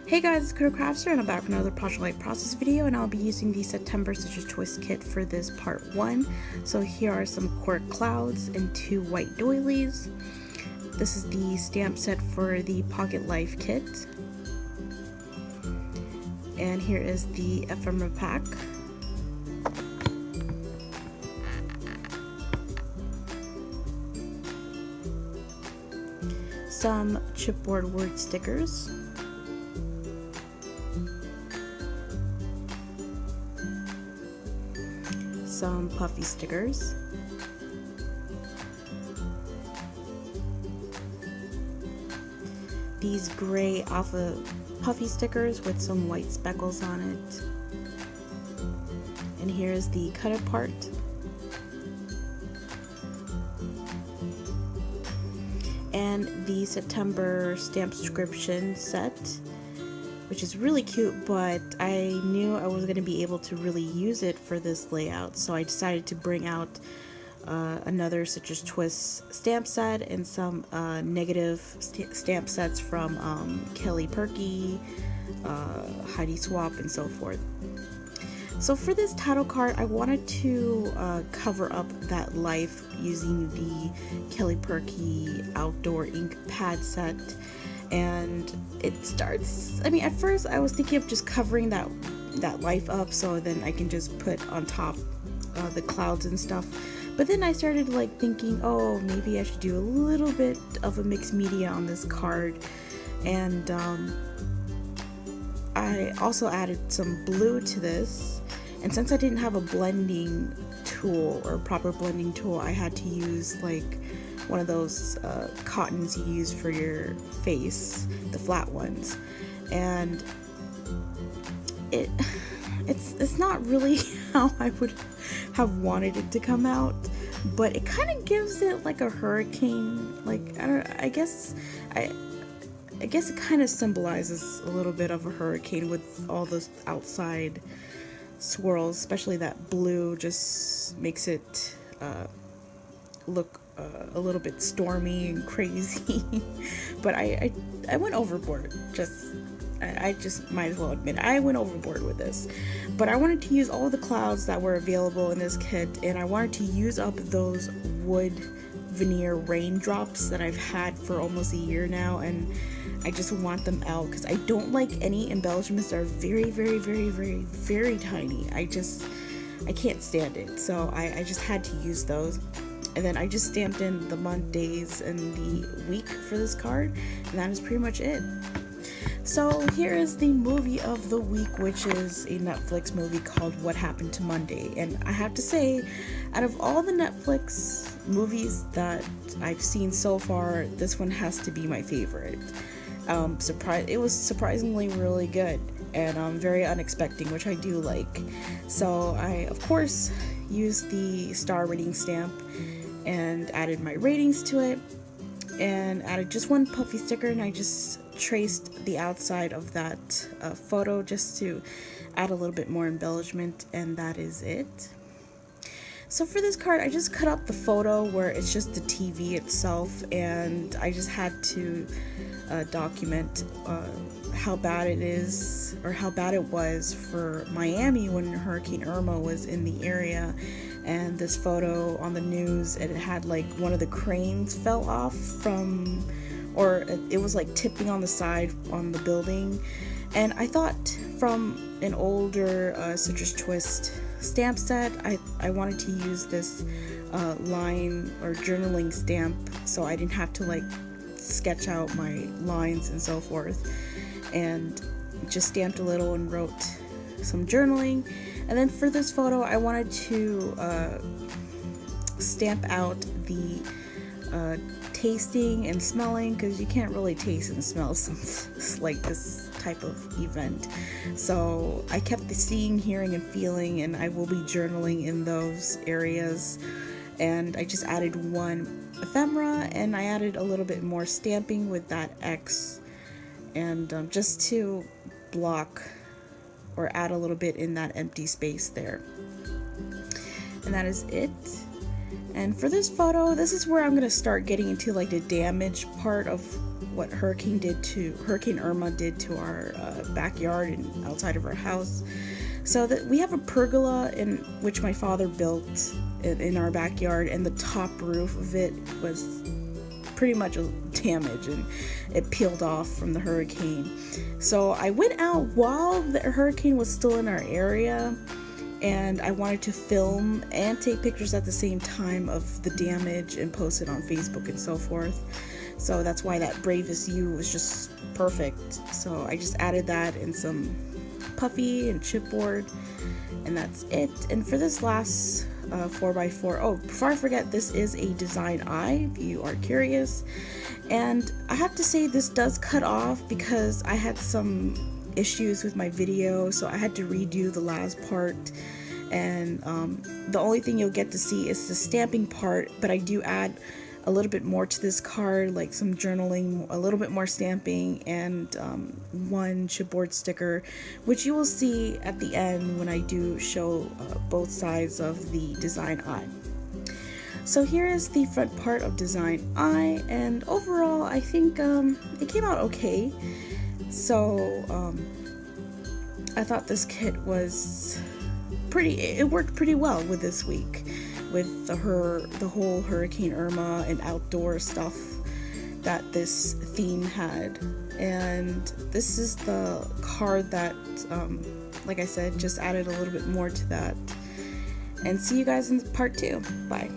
Hey guys, it's Critter Crafter and I'm back with another Project Light Process video, and I'll be using the September Stitches Twist kit for this part 1. So here are some cork clouds and 2 white doilies. This is the stamp set for the Pocket Life kit. And here is the ephemera pack. Some chipboard word stickers. Some puffy stickers. These gray alpha puffy stickers with some white speckles on it. And here's the cut apart. And the September stamp subscription set, which is really cute, but I knew I was going to be able to really use it for this layout, so I decided to bring out another Stitches Twist stamp set and some negative stamp sets from Kelly Perky, Heidi Swap, and so forth. So for this title card, I wanted to cover up that life using the Kelly Perky outdoor ink pad set. And it starts, at first I was thinking of just covering that life up so then I can just put on top the clouds and stuff. But then I started thinking, oh, maybe I should do a little bit of a mixed media on this card. And I also added some blue to this. And since I didn't have a blending tool or proper blending tool, I had to use one of those cottons you use for your face, the flat ones, and it's not really how I would have wanted it to come out, but it kind of gives it like a hurricane. I guess it kind of symbolizes a little bit of a hurricane with all those outside swirls, especially that blue just makes it look a little bit stormy and crazy. But I went overboard. I just might as well admit it. I went overboard with this. But I wanted to use all the clouds that were available in this kit, and I wanted to use up those wood veneer raindrops that I've had for almost a year now, and I just want them out because I don't like any embellishments that are very, very, very, very, very tiny. I can't stand it. So I just had to use those. And then I just stamped in the month, days, and the week for this card, and that is pretty much it. So here is the movie of the week, which is a Netflix movie called What Happened to Monday. And I have to say, out of all the Netflix movies that I've seen so far, this one has to be my favorite. It was surprisingly really good and very unexpected, which I do like. So I, of course, used the star rating stamp and added my ratings to it, and added just one puffy sticker, and I just traced the outside of that photo just to add a little bit more embellishment, and that is it. So for this card, I just cut up the photo where it's just the TV itself, and I just had to document how bad it is, or how bad it was for Miami when Hurricane Irma was in the area. And this photo on the news, and it had one of the cranes fell off from, or it was tipping on the side on the building. And I thought from an older Stitches Twist stamp set, I wanted to use this line or journaling stamp so I didn't have to sketch out my lines and so forth, and just stamped a little and wrote some journaling. And then for this photo, I wanted to stamp out the tasting and smelling, because you can't really taste and smell this type of event. So I kept the seeing, hearing, and feeling, and I will be journaling in those areas. And I just added one ephemera, and I added a little bit more stamping with that X, and just to block or add a little bit in that empty space there. And that is it. And for this photo, this is where I'm going to start getting into the damage part of what Hurricane Irma did to our backyard and outside of our house. So that we have a pergola in which my father built in our backyard, and the top roof of it was pretty much damaged and it peeled off from the hurricane. So I went out while the hurricane was still in our area, and I wanted to film and take pictures at the same time of the damage and post it on Facebook and so forth. So that's why that Bravest You was just perfect. So I just added that and some puffy and chipboard, and that's it. And for this last 4x4, oh, before I forget, this is a design eye if you are curious. And I have to say, this does cut off because I had some issues with my video, so I had to redo the last part, and the only thing you'll get to see is the stamping part, but I do add a little bit more to this card, like some journaling, a little bit more stamping, and one chipboard sticker, which you will see at the end when I do show both sides of the design eye. So here is the front part of design eye, and overall I think it came out okay. So I thought this kit was it worked pretty well with this week, with the whole Hurricane Irma and outdoor stuff that this theme had. And this is the card that, like I said, just added a little bit more to that. And see you guys in part 2. Bye.